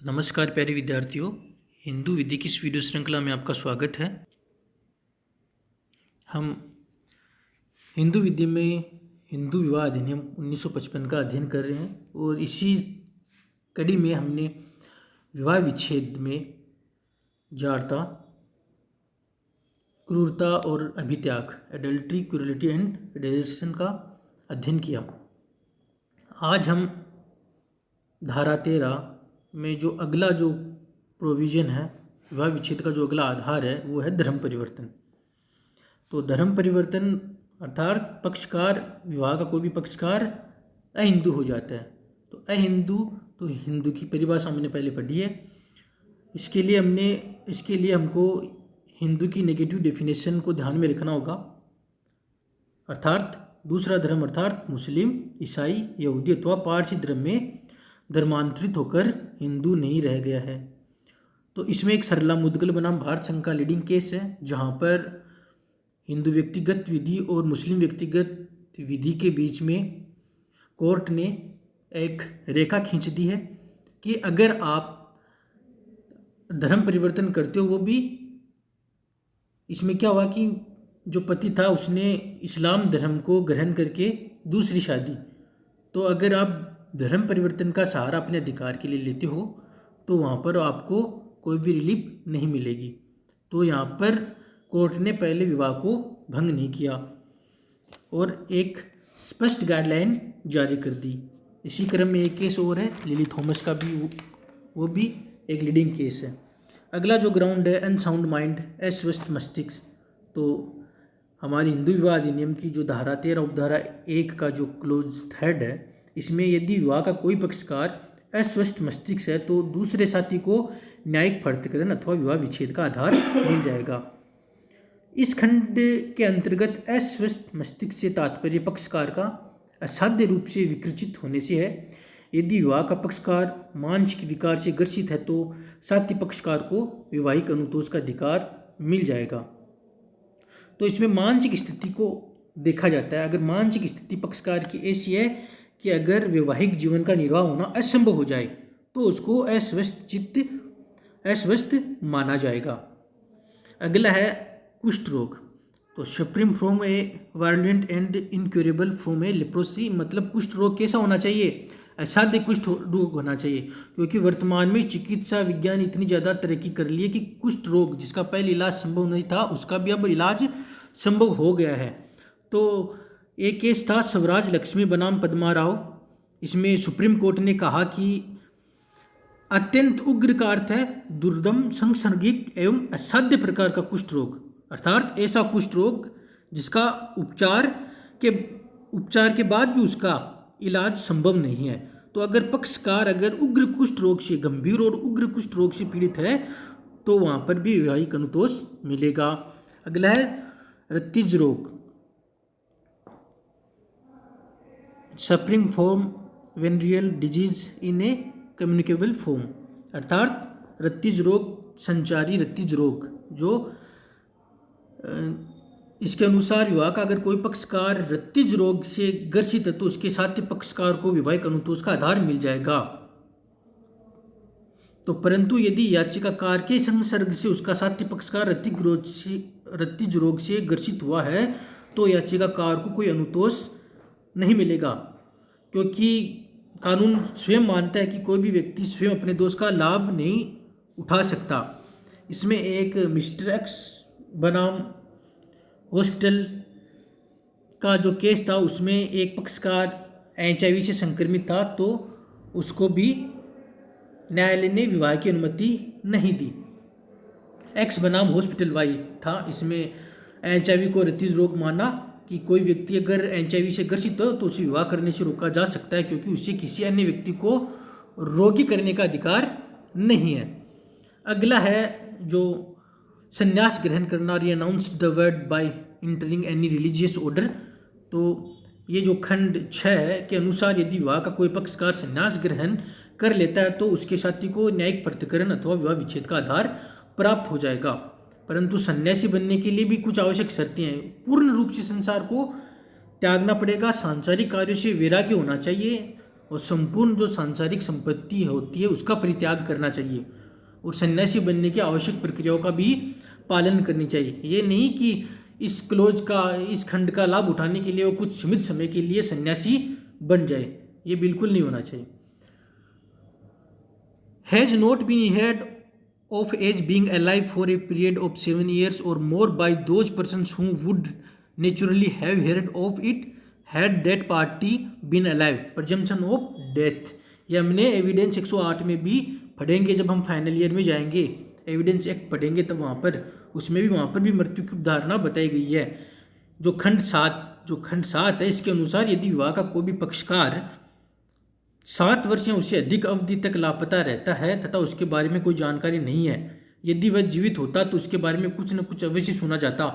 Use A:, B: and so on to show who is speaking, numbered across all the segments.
A: नमस्कार प्यारे विद्यार्थियों। हिंदू विधि की इस वीडियो श्रृंखला में आपका स्वागत है। हम हिंदू विधि में हिंदू विवाह अधिनियम 1955 का अध्ययन कर रहे हैं और इसी कड़ी में हमने विवाह विच्छेद में जारता, क्रूरता और अभित्याग, एडल्ट्री, क्रूरलिटी एंड डेजर्शन का अध्ययन किया। आज हम धारा 13 में जो अगला जो प्रोविज़न है, विवाह विच्छेद का जो अगला आधार है वो है धर्म परिवर्तन। तो धर्म परिवर्तन अर्थात पक्षकार, विवाह का कोई भी पक्षकार अहिंदू हो जाता है। तो अहिंदू, तो हिंदू की परिभाषा हमने पहले पढ़ी है। इसके लिए हमको हिंदू की नेगेटिव डेफिनेशन को ध्यान में रखना होगा। अर्थात दूसरा धर्म अर्थात मुस्लिम, ईसाई, यहूदी अथवा पारसी धर्म में धर्मांतरित होकर हिंदू नहीं रह गया है। तो इसमें एक सरला मुद्गल बनाम भारत संघ का लीडिंग केस है, जहाँ पर हिंदू व्यक्तिगत विधि और मुस्लिम व्यक्तिगत विधि के बीच में कोर्ट ने एक रेखा खींच दी है कि अगर आप धर्म परिवर्तन करते हो, वो भी इसमें क्या हुआ कि जो पति था उसने इस्लाम धर्म को ग्रहण करके दूसरी शादी, तो अगर आप धर्म परिवर्तन का सहारा अपने अधिकार के लिए लेते हो तो वहाँ पर आपको कोई भी रिलीफ नहीं मिलेगी। तो यहाँ पर कोर्ट ने पहले विवाह को भंग नहीं किया और एक स्पष्ट गाइडलाइन जारी कर दी। इसी क्रम में एक केस और है लिली थॉमस का भी, वो भी एक लीडिंग केस है। अगला जो ग्राउंड है अनसाउंड माइंड, अस्वस्थ मस्तिष्क। तो हमारी हिंदू विवाह अधिनियम की जो धारा 13 उपधारा 1 का जो क्लोज थर्ड है, इसमें यदि विवाह का कोई पक्षकार अस्वस्थ मस्तिष्क है तो दूसरे साथी को न्यायिक पृथक्करण अथवा विवाह विच्छेद का आधार मिल जाएगा। इस खंड के अंतर्गत अस्वस्थ मस्तिष्क से तात्पर्य पक्षकार का असाध्य रूप से विकृचित होने से है। यदि विवाह का पक्षकार मानसिक विकार से ग्रसित है तो साथी पक्षकार को वैवाहिक अनुतोष का अधिकार मिल जाएगा। तो इसमें मानसिक स्थिति को देखा जाता है। अगर मानसिक स्थिति पक्षकार की ऐसी है कि अगर वैवाहिक जीवन का निर्वाह होना असंभव हो जाए तो उसको अस्वस्थ माना जाएगा। अगला है कुष्ठ रोग। तो suffering from A violent and incurable from A leprosy, मतलब कुष्ठ रोग कैसा होना चाहिए? असाध्य कुष्ठ रोग होना चाहिए, क्योंकि वर्तमान में चिकित्सा विज्ञान इतनी ज़्यादा तरक्की कर ली है कि कुष्ठ रोग जिसका पहले इलाज संभव नहीं था उसका भी अब इलाज संभव हो गया है। तो एक केस था स्वराज लक्ष्मी बनाम पद्मा राव। इसमें सुप्रीम कोर्ट ने कहा कि अत्यंत उग्र का अर्थ है दुर्दम, सांसर्गिक एवं असाध्य प्रकार का कुष्ठ रोग, अर्थात ऐसा कुष्ठ रोग जिसका उपचार के बाद भी उसका इलाज संभव नहीं है। तो अगर पक्षकार अगर उग्र कुष्ठ रोग से, गंभीर और उग्र कुष्ठ रोग से पीड़ित है तो वहाँ पर भी वैवाहिक अनुतोष मिलेगा। अगला है रत्तिज रोग, suffering from venereal disease in a communicable form, अर्थात रत्तिज रोग, संचारी रत्तिज रोग, जो इसके अनुसार विवाह का अगर कोई पक्षकार रत्तिज रोग से ग्रसित है तो उसके साथी पक्षकार को वैवाहिक अनुतोष का आधार मिल जाएगा। तो परंतु यदि याचिकाकार के संसर्ग से उसका साथी पक्षकार रत्तिज रोग से ग्रसित हुआ है तो याचिकाकार को कोई अनुतोष नहीं मिलेगा, क्योंकि कानून स्वयं मानता है कि कोई भी व्यक्ति स्वयं अपने दोष का लाभ नहीं उठा सकता। इसमें एक मिस्टर एक्स बनाम हॉस्पिटल का जो केस था, उसमें एक पक्षकार HIV से संक्रमित था तो उसको भी न्यायालय ने विवाह की अनुमति नहीं दी। एक्स बनाम हॉस्पिटल वाई था। इसमें HIV को रत्तिज रोग माना कि कोई व्यक्ति अगर HIV से ग्रसित हो तो उसे विवाह करने से रोका जा सकता है, क्योंकि उसे किसी अन्य व्यक्ति को रोगी करने का अधिकार नहीं है। अगला है जो संन्यास ग्रहण करना, renounce the world by entering any religious order. तो ये जो खंड 6 के अनुसार यदि विवाह का कोई पक्षकार संन्यास ग्रहण कर लेता है तो उसके साथी को न्यायिक पृथक्करण अथवा विवाह विच्छेद का आधार प्राप्त हो जाएगा। परंतु सन्यासी बनने के लिए भी कुछ आवश्यक शर्तें हैं। पूर्ण रूप से संसार को त्यागना पड़ेगा, सांसारिक कार्यों से वैराग्य होना चाहिए और संपूर्ण जो सांसारिक संपत्ति होती है उसका परित्याग करना चाहिए और सन्यासी बनने की आवश्यक प्रक्रियाओं का भी पालन करनी चाहिए। ये नहीं कि इस क्लोज का, इस खंड का लाभ उठाने के लिए वो कुछ सीमित समय के लिए सन्यासी बन जाए, ये बिल्कुल नहीं होना चाहिए। Has not been head of age being alive for a period of 7 years or more by those persons who would naturally have heard of it had that party been alive, presumption of death। ये हमने evidence 108 में भी पढ़ेंगे, जब हम final year में जाएंगे evidence act पढ़ेंगे तब वहाँ पर भी मृत्यु की धारणा बताई गई है। जो खंड 7 है इसके अनुसार यदि विवाह का कोई भी पक्षकार 7 वर्ष या उससे अधिक अवधि तक लापता रहता है तथा उसके बारे में कोई जानकारी नहीं है, यदि वह जीवित होता तो उसके बारे में कुछ न कुछ अवश्य सुना जाता।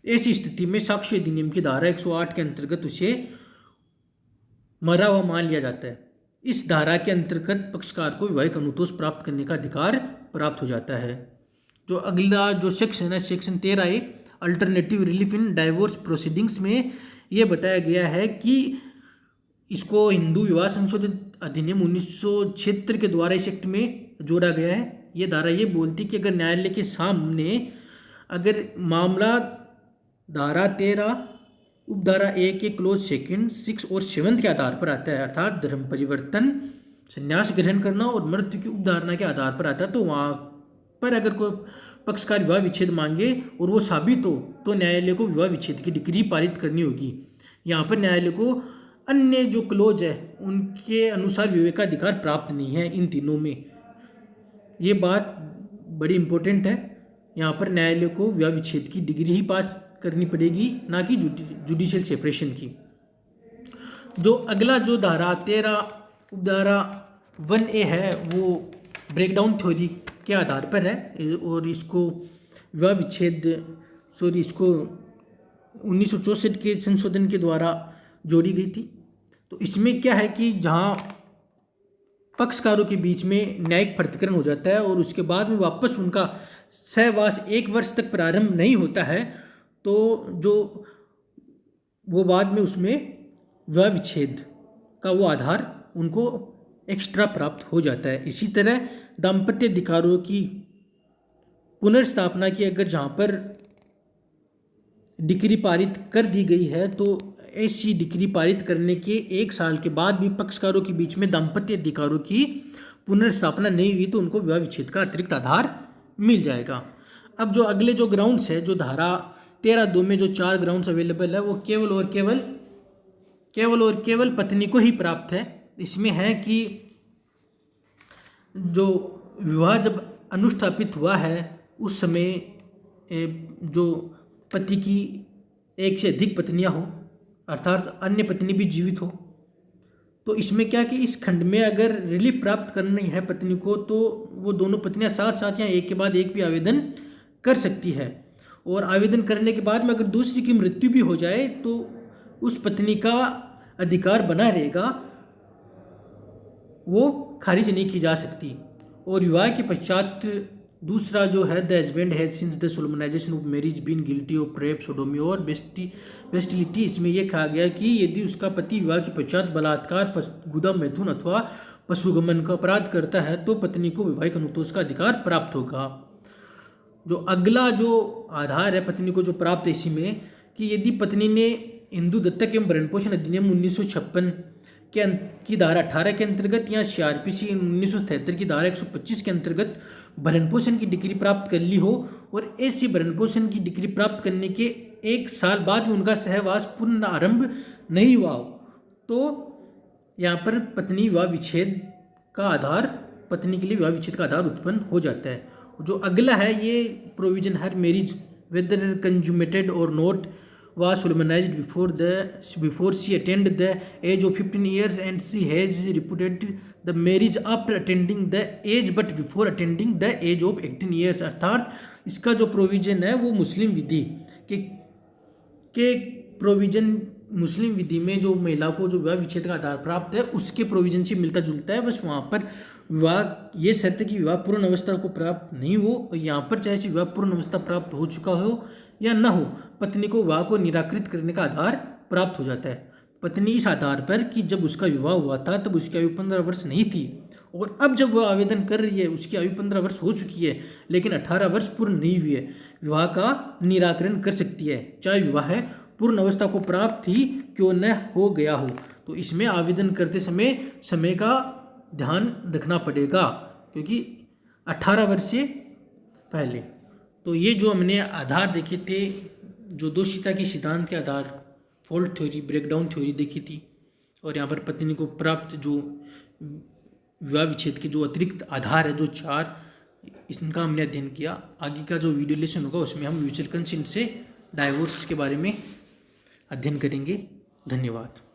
A: ऐसी स्थिति में साक्ष्य अधिनियम की धारा 108 के अंतर्गत उसे मरा हुआ मान लिया जाता है। इस धारा के अंतर्गत पक्षकार को वैवाहिक अनुतोष प्राप्त करने का अधिकार प्राप्त हो जाता है। जो अगला जो सेक्शन है, section 13A, alternative relief in divorce proceedings में यह बताया गया है कि इसको हिंदू विवाह संशोधन अधिनियम 1976 के द्वारा इस एक्ट में जोड़ा गया है। ये धारा ये बोलती कि अगर न्यायालय के सामने अगर मामला धारा 13 उपधारा 1 के क्लोज 2, 6 और 7 के आधार पर आता है, अर्थात धर्म परिवर्तन, संन्यास ग्रहण करना और मृत्यु की उपधारणा के आधार पर आता है, तो वहाँ पर अगर कोई पक्षकार विवाह विच्छेद मांगे और वो साबित हो तो न्यायालय को विवाह विच्छेद की डिक्री पारित करनी होगी। यहाँ पर न्यायालय को अन्य जो क्लोज है उनके अनुसार विवेकाधिकार प्राप्त नहीं है इन तीनों में। ये बात बड़ी इंपॉर्टेंट है। यहाँ पर न्यायालय को विवाह विच्छेद की डिग्री ही पास करनी पड़ेगी, ना कि जुडिशियल सेपरेशन की। जो अगला जो धारा 13 उपधारा 1A है वो ब्रेकडाउन थ्योरी के आधार पर है और इसको विवाह विच्छेद इसको 1964 के संशोधन के द्वारा जोड़ी गई थी। तो इसमें क्या है कि जहाँ पक्षकारों के बीच में न्यायिक पृथक्करण हो जाता है और उसके बाद में वापस उनका सहवास 1 वर्ष तक प्रारंभ नहीं होता है, तो जो वो बाद में उसमें विवाह विच्छेद का वो आधार उनको एक्स्ट्रा प्राप्त हो जाता है। इसी तरह दाम्पत्य अधिकारों की पुनर्स्थापना की अगर जहाँ पर डिक्री पारित कर दी गई है तो ऐसी डिक्री पारित करने के 1 साल के बाद भी पक्षकारों के बीच में दाम्पत्य अधिकारों की पुनर्स्थापना नहीं हुई तो उनको विवाह विच्छेद का अतिरिक्त आधार मिल जाएगा। अब जो अगले जो ग्राउंड्स है, जो धारा 13(2) में जो 4 ग्राउंड्स अवेलेबल है वो केवल और केवल पत्नी को ही प्राप्त है। इसमें है कि जो विवाह जब अनुस्थापित हुआ है उस समय जो पति की 1 से अधिक पत्नियां हो, अर्थात अन्य पत्नी भी जीवित हो, तो इसमें क्या कि इस खंड में अगर रिलीफ प्राप्त करनी है पत्नी को तो वो दोनों पत्नियां साथ साथ या एक के बाद एक भी आवेदन कर सकती है। और आवेदन करने के बाद में अगर दूसरी की मृत्यु भी हो जाए तो उस पत्नी का अधिकार बना रहेगा, वो खारिज नहीं की जा सकती। और विवाह के पश्चात दूसरा जो है the husband has since the solemnization of marriage been guilty of rape, sodomy और बेस्टिलिटी। इसमें यह कहा गया कि यदि उसका पति विवाह के पश्चात बलात्कार, गुदा मैथुन अथवा पशुगमन का अपराध करता है तो पत्नी को वैवाहिक अनुतोष का अधिकार प्राप्त होगा। जो अगला जो आधार है पत्नी को जो प्राप्त है इसी में कि यदि पत्नी ने हिंदू दत्तक एवं भरण पोषण अधिनियम 1956 की धारा 18 के अंतर्गत या CRPC 1973 की धारा 125 के अंतर्गत भरण पोषण की डिग्री प्राप्त कर ली हो और ऐसी भरण पोषण की डिग्री प्राप्त करने के 1 साल बाद में उनका सहवास पुनः आरंभ नहीं हुआ हो तो यहाँ पर पत्नी विवाह विच्छेद का आधार, पत्नी के लिए विवाह विच्छेद का आधार उत्पन्न हो जाता है। जो अगला है ये प्रोविजन हर मैरिज वेदर कंज्यूमेटेड और not was solemnized before she attained the age of 15 years and she has reputed the marriage after attending the age but before attending the age of 18 years। अर्थात इसका जो provision है वो मुस्लिम विधि के provision, मुस्लिम विधि में जो महिला को जो विवाह विच्छेद का आधार प्राप्त है उसके प्रोविजन से मिलता जुलता है। बस वहाँ पर विवाह ये शर्त है कि विवाह पूर्ण अवस्था को प्राप्त नहीं हो, और यहाँ पर चाहे विवाह पूर्ण अवस्था प्राप्त हो चुका हो या न हो, पत्नी को विवाह को निराकृत करने का आधार प्राप्त हो जाता है। पत्नी इस आधार पर कि जब उसका विवाह हुआ था तब उसकी आयु 15 वर्ष नहीं थी, और अब जब वह आवेदन कर रही है उसकी आयु 15 वर्ष हो चुकी है लेकिन 18 वर्ष पूर्ण नहीं हुई है, विवाह का निराकरण कर सकती है, चाहे विवाह पूर्ण अवस्था को प्राप्त ही क्यों न हो गया हो। तो इसमें आवेदन करते समय समय का ध्यान रखना पड़ेगा, क्योंकि 18 वर्ष से पहले। तो ये जो हमने आधार देखे थे, जो दोषिता के सिद्धांत के आधार, फॉल्ट थ्योरी, ब्रेकडाउन थ्योरी देखी थी, और यहाँ पर पत्नी को प्राप्त जो विवाह विच्छेद के जो अतिरिक्त आधार है, जो 4, इनका हमने अध्ययन किया। आगे का जो वीडियो लेसन होगा उसमें हम म्यूचुअल कंसेंट से डाइवोर्स के बारे में अध्ययन करेंगे। धन्यवाद।